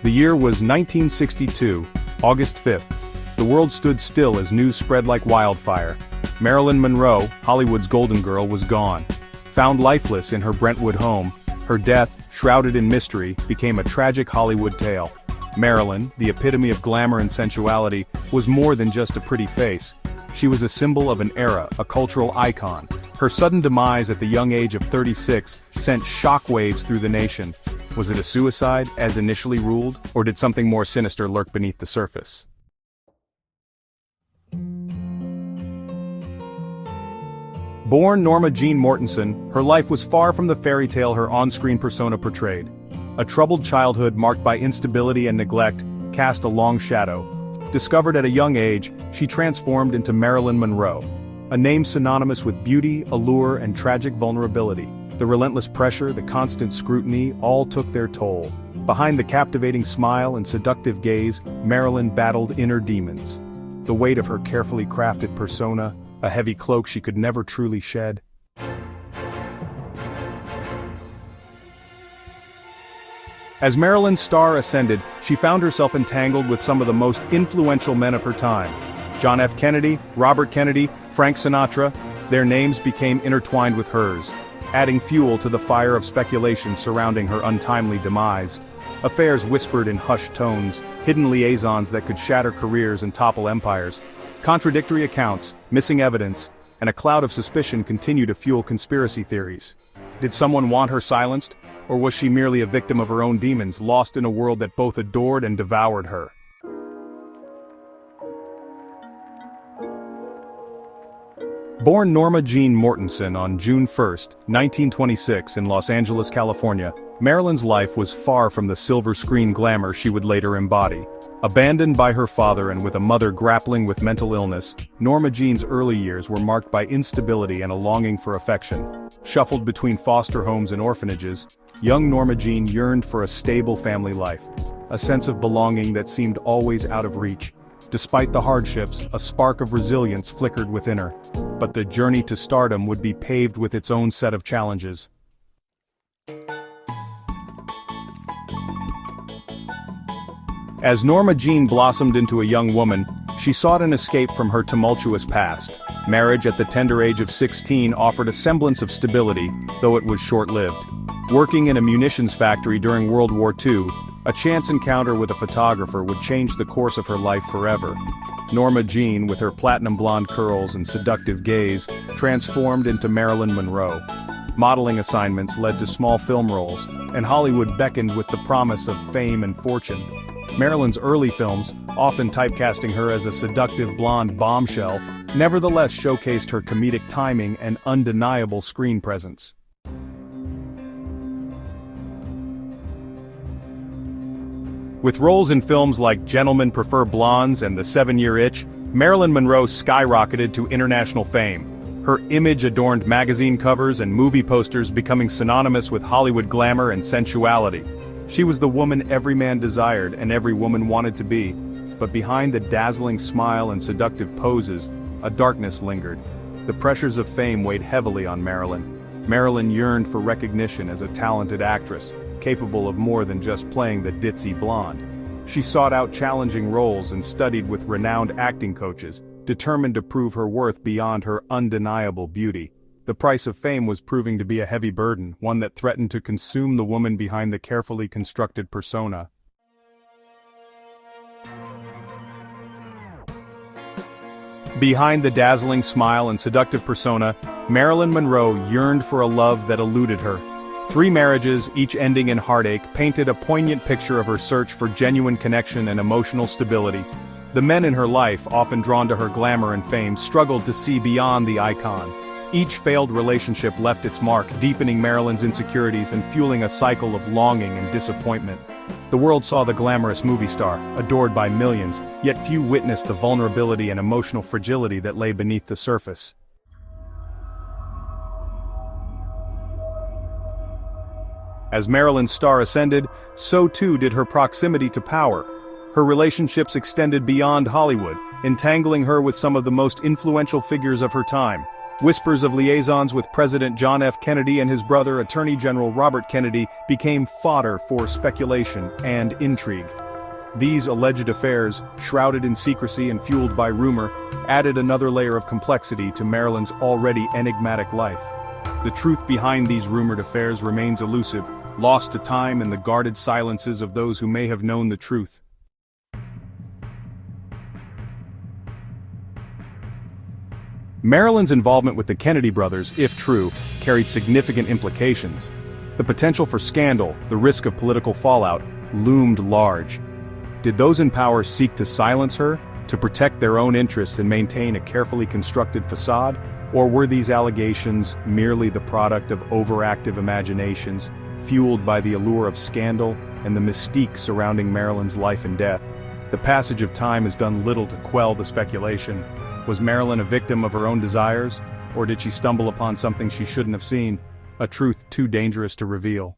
The year was 1962, August 5th. The world stood still as news spread like wildfire. Marilyn Monroe, Hollywood's golden girl, was gone. Found lifeless in her Brentwood home, her death, shrouded in mystery, became a tragic Hollywood tale. Marilyn, the epitome of glamour and sensuality, was more than just a pretty face. She was a symbol of an era, a cultural icon. Her sudden demise at the young age of 36 sent shockwaves through the nation. Was it a suicide, as initially ruled, or did something more sinister lurk beneath the surface? Born Norma Jean Mortensen, her life was far from the fairy tale her on-screen persona portrayed. A troubled childhood marked by instability and neglect cast a long shadow. Discovered at a young age, she transformed into Marilyn Monroe, a name synonymous with beauty, allure, and tragic vulnerability. The relentless pressure, the constant scrutiny, all took their toll. Behind the captivating smile and seductive gaze, Marilyn battled inner demons. The weight of her carefully crafted persona, a heavy cloak she could never truly shed. As Marilyn's star ascended, she found herself entangled with some of the most influential men of her time. John F. Kennedy, Robert Kennedy, Frank Sinatra, their names became intertwined with hers, adding fuel to the fire of speculation surrounding her untimely demise. Affairs whispered in hushed tones, hidden liaisons that could shatter careers and topple empires. Contradictory accounts, missing evidence, and a cloud of suspicion continue to fuel conspiracy theories. Did someone want her silenced, or was she merely a victim of her own demons, lost in a world that both adored and devoured her? Born Norma Jean Mortensen on June 1, 1926 in Los Angeles, California, Marilyn's life was far from the silver screen glamour she would later embody. Abandoned by her father and with a mother grappling with mental illness, Norma Jean's early years were marked by instability and a longing for affection. Shuffled between foster homes and orphanages, young Norma Jean yearned for a stable family life, a sense of belonging that seemed always out of reach. Despite the hardships, a spark of resilience flickered within her. But the journey to stardom would be paved with its own set of challenges. As Norma Jean blossomed into a young woman, she sought an escape from her tumultuous past. Marriage at the tender age of 16 offered a semblance of stability, though it was short-lived. Working in a munitions factory during World War II, a chance encounter with a photographer would change the course of her life forever. Norma Jean, with her platinum blonde curls and seductive gaze, transformed into Marilyn Monroe. Modeling assignments led to small film roles, and Hollywood beckoned with the promise of fame and fortune. Marilyn's early films, often typecasting her as a seductive blonde bombshell, nevertheless showcased her comedic timing and undeniable screen presence. With roles in films like Gentlemen Prefer Blondes and The 7-Year Itch, Marilyn Monroe skyrocketed to international fame. Her image adorned magazine covers and movie posters, becoming synonymous with Hollywood glamour and sensuality. She was the woman every man desired and every woman wanted to be. But behind the dazzling smile and seductive poses, a darkness lingered. The pressures of fame weighed heavily on Marilyn. Marilyn yearned for recognition as a talented actress, capable of more than just playing the ditzy blonde. She sought out challenging roles and studied with renowned acting coaches, determined to prove her worth beyond her undeniable beauty. The price of fame was proving to be a heavy burden, one that threatened to consume the woman behind the carefully constructed persona. Behind the dazzling smile and seductive persona, Marilyn Monroe yearned for a love that eluded her. 3 marriages, each ending in heartache, painted a poignant picture of her search for genuine connection and emotional stability. The men in her life, often drawn to her glamour and fame, struggled to see beyond the icon. Each failed relationship left its mark, deepening Marilyn's insecurities and fueling a cycle of longing and disappointment. The world saw the glamorous movie star, adored by millions, yet few witnessed the vulnerability and emotional fragility that lay beneath the surface. As Marilyn's star ascended, so too did her proximity to power. Her relationships extended beyond Hollywood, entangling her with some of the most influential figures of her time. Whispers of liaisons with President John F. Kennedy and his brother, Attorney General Robert Kennedy, became fodder for speculation and intrigue. These alleged affairs, shrouded in secrecy and fueled by rumor, added another layer of complexity to Marilyn's already enigmatic life. The truth behind these rumored affairs remains elusive, lost to time in the guarded silences of those who may have known the truth. Marilyn's involvement with the Kennedy brothers, if true, carried significant implications. The potential for scandal, the risk of political fallout, loomed large. Did those in power seek to silence her, to protect their own interests and maintain a carefully constructed facade? Or were these allegations merely the product of overactive imaginations, fueled by the allure of scandal and the mystique surrounding Marilyn's life and death? The passage of time has done little to quell the speculation. Was Marilyn a victim of her own desires, or did she stumble upon something she shouldn't have seen, a truth too dangerous to reveal?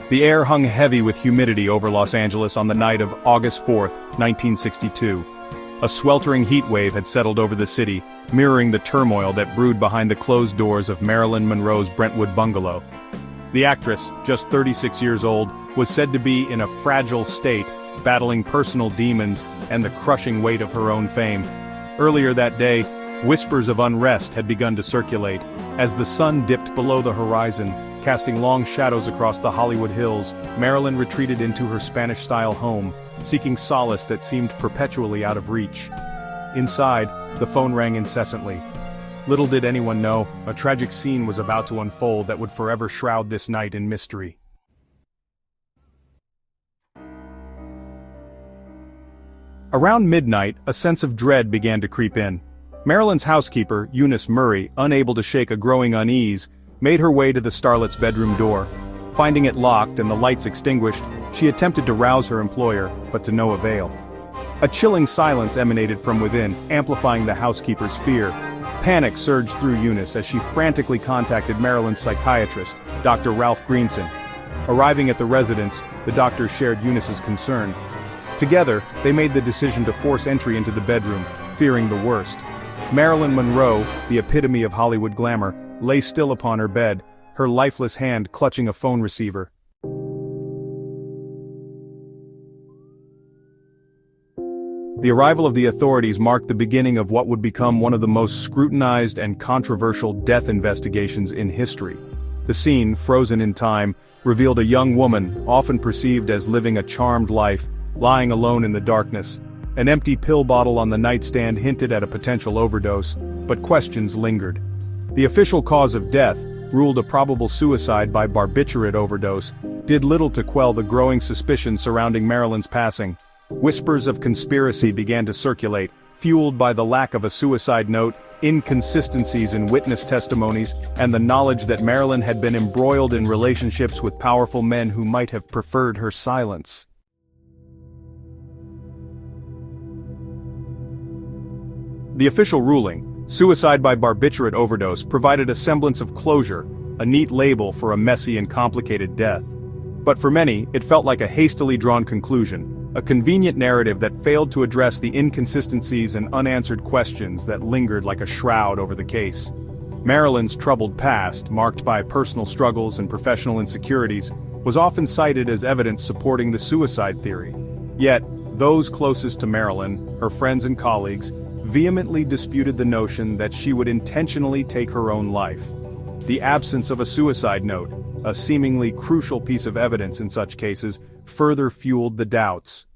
The air hung heavy with humidity over Los Angeles on the night of August 4, 1962. A sweltering heat wave had settled over the city, mirroring the turmoil that brewed behind the closed doors of Marilyn Monroe's Brentwood bungalow. The actress, just 36 years old, was said to be in a fragile state, battling personal demons and the crushing weight of her own fame. Earlier that day, whispers of unrest had begun to circulate. As the sun dipped below the horizon, casting long shadows across the Hollywood hills, Marilyn retreated into her Spanish-style home, seeking solace that seemed perpetually out of reach. Inside, the phone rang incessantly. Little did anyone know, a tragic scene was about to unfold that would forever shroud this night in mystery. Around midnight, a sense of dread began to creep in. Marilyn's housekeeper, Eunice Murray, unable to shake a growing unease, made her way to the starlet's bedroom door. Finding it locked and the lights extinguished, she attempted to rouse her employer, but to no avail. A chilling silence emanated from within, amplifying the housekeeper's fear. Panic surged through Eunice as she frantically contacted Marilyn's psychiatrist, Dr. Ralph Greenson. Arriving at the residence, the doctor shared Eunice's concern. Together, they made the decision to force entry into the bedroom, fearing the worst. Marilyn Monroe, the epitome of Hollywood glamour, lay still upon her bed, her lifeless hand clutching a phone receiver. The arrival of the authorities marked the beginning of what would become one of the most scrutinized and controversial death investigations in history. The scene, frozen in time, revealed a young woman, often perceived as living a charmed life, lying alone in the darkness. An empty pill bottle on the nightstand hinted at a potential overdose, but questions lingered. The official cause of death, ruled a probable suicide by barbiturate overdose, did little to quell the growing suspicion surrounding Marilyn's passing. Whispers of conspiracy began to circulate, fueled by the lack of a suicide note, inconsistencies in witness testimonies, and the knowledge that Marilyn had been embroiled in relationships with powerful men who might have preferred her silence. The official ruling, suicide by barbiturate overdose, provided a semblance of closure, a neat label for a messy and complicated death. But for many, it felt like a hastily drawn conclusion, a convenient narrative that failed to address the inconsistencies and unanswered questions that lingered like a shroud over the case. Marilyn's troubled past, marked by personal struggles and professional insecurities, was often cited as evidence supporting the suicide theory. Yet, those closest to Marilyn, her friends and colleagues, vehemently disputed the notion that she would intentionally take her own life. The absence of a suicide note, a seemingly crucial piece of evidence in such cases, further fueled the doubts.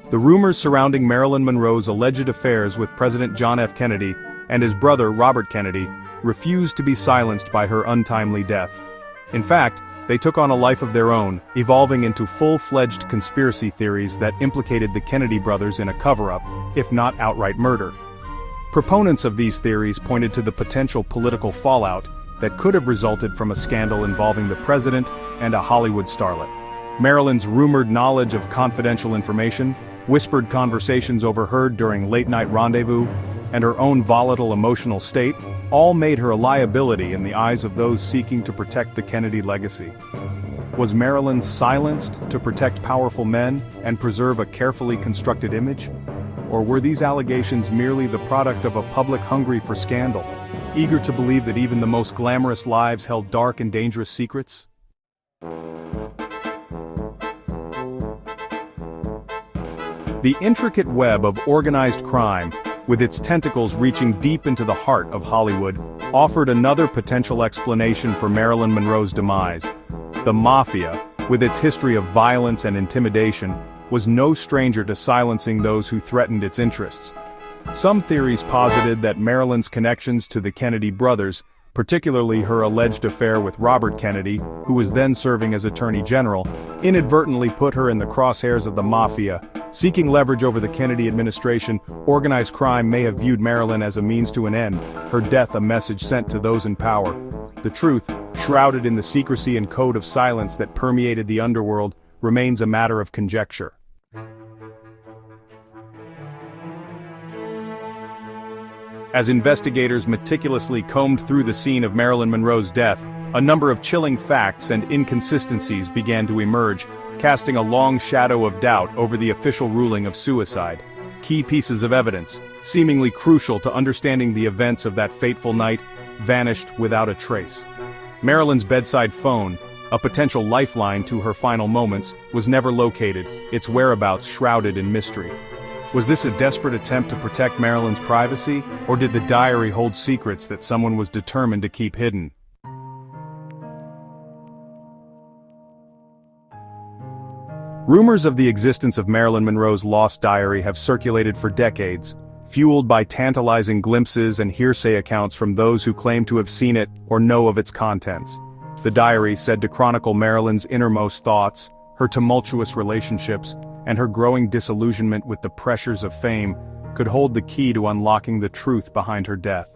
The rumors surrounding Marilyn Monroe's alleged affairs with President John F. Kennedy and his brother Robert Kennedy refused to be silenced by her untimely death. In fact, they took on a life of their own, evolving into full-fledged conspiracy theories that implicated the Kennedy brothers in a cover-up, if not outright murder. Proponents of these theories pointed to the potential political fallout that could have resulted from a scandal involving the president and a Hollywood starlet. Marilyn's rumored knowledge of confidential information, whispered conversations overheard during late-night rendezvous, and her own volatile emotional state, all made her a liability in the eyes of those seeking to protect the Kennedy legacy. Was Marilyn silenced to protect powerful men and preserve a carefully constructed image? Or were these allegations merely the product of a public hungry for scandal, eager to believe that even the most glamorous lives held dark and dangerous secrets? The intricate web of organized crime, with its tentacles reaching deep into the heart of Hollywood, offered another potential explanation for Marilyn Monroe's demise. The Mafia, with its history of violence and intimidation, was no stranger to silencing those who threatened its interests. Some theories posited that Marilyn's connections to the Kennedy brothers, particularly her alleged affair with Robert Kennedy, who was then serving as Attorney General, inadvertently put her in the crosshairs of the Mafia. Seeking leverage over the Kennedy administration, organized crime may have viewed Marilyn as a means to an end, her death a message sent to those in power. The truth, shrouded in the secrecy and code of silence that permeated the underworld, remains a matter of conjecture. As investigators meticulously combed through the scene of Marilyn Monroe's death, a number of chilling facts and inconsistencies began to emerge, casting a long shadow of doubt over the official ruling of suicide. Key pieces of evidence, seemingly crucial to understanding the events of that fateful night, vanished without a trace. Marilyn's bedside phone, a potential lifeline to her final moments, was never located, its whereabouts shrouded in mystery. Was this a desperate attempt to protect Marilyn's privacy, or did the diary hold secrets that someone was determined to keep hidden? Rumors of the existence of Marilyn Monroe's lost diary have circulated for decades, fueled by tantalizing glimpses and hearsay accounts from those who claim to have seen it or know of its contents. The diary, said to chronicle Marilyn's innermost thoughts, her tumultuous relationships, and her growing disillusionment with the pressures of fame, could hold the key to unlocking the truth behind her death.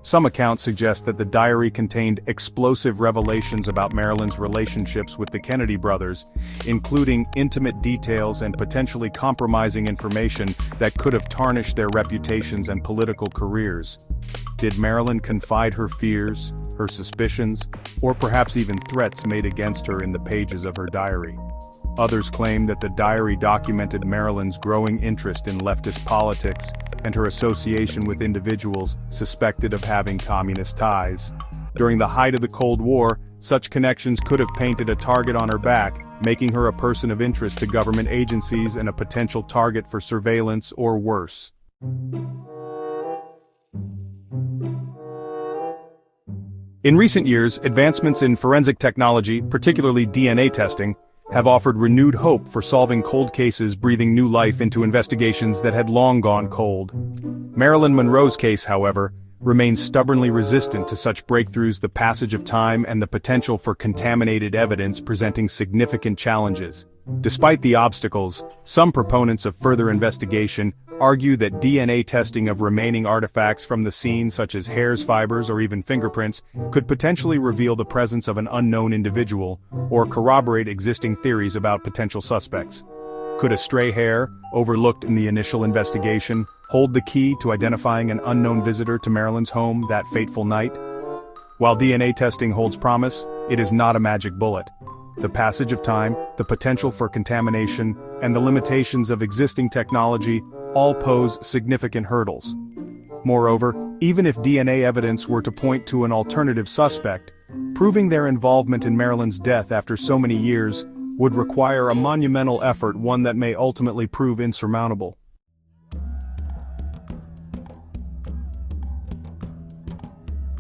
Some accounts suggest that the diary contained explosive revelations about Marilyn's relationships with the Kennedy brothers, including intimate details and potentially compromising information that could have tarnished their reputations and political careers. Did Marilyn confide her fears, her suspicions, or perhaps even threats made against her in the pages of her diary? Others claim that the diary documented Marilyn's growing interest in leftist politics and her association with individuals suspected of having communist ties. During the height of the Cold War, such connections could have painted a target on her back, making her a person of interest to government agencies and a potential target for surveillance or worse. In recent years, advancements in forensic technology, particularly DNA testing, have offered renewed hope for solving cold cases, breathing new life into investigations that had long gone cold. Marilyn Monroe's case, however, remains stubbornly resistant to such breakthroughs, the passage of time and the potential for contaminated evidence presenting significant challenges. Despite the obstacles, some proponents of further investigation argue that DNA testing of remaining artifacts from the scene, such as hairs, fibers, or even fingerprints, could potentially reveal the presence of an unknown individual, or corroborate existing theories about potential suspects. Could a stray hair, overlooked in the initial investigation, hold the key to identifying an unknown visitor to Marilyn's home that fateful night? While DNA testing holds promise, it is not a magic bullet. The passage of time, the potential for contamination, and the limitations of existing technology all pose significant hurdles. Moreover, even if DNA evidence were to point to an alternative suspect, proving their involvement in Marilyn's death after so many years would require a monumental effort, one that may ultimately prove insurmountable.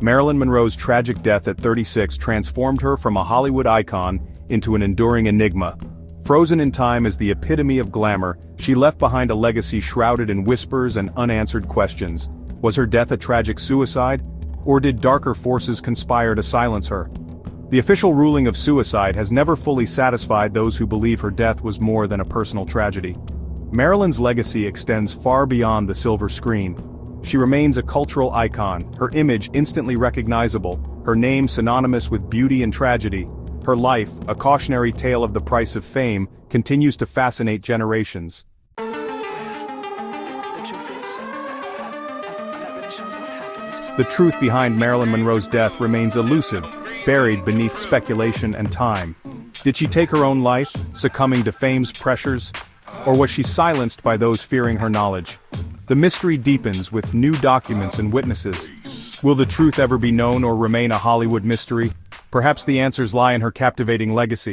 Marilyn Monroe's tragic death at 36 transformed her from a Hollywood icon into an enduring enigma. Frozen in time as the epitome of glamour, she left behind a legacy shrouded in whispers and unanswered questions. Was her death a tragic suicide, or did darker forces conspire to silence her? The official ruling of suicide has never fully satisfied those who believe her death was more than a personal tragedy. Marilyn's legacy extends far beyond the silver screen. She remains a cultural icon, her image instantly recognizable, her name synonymous with beauty and tragedy. Her life, a cautionary tale of the price of fame, continues to fascinate generations. The truth behind Marilyn Monroe's death remains elusive, buried beneath speculation and time. Did she take her own life, succumbing to fame's pressures? Or was she silenced by those fearing her knowledge? The mystery deepens with new documents and witnesses. Will the truth ever be known or remain a Hollywood mystery? Perhaps the answers lie in her captivating legacy.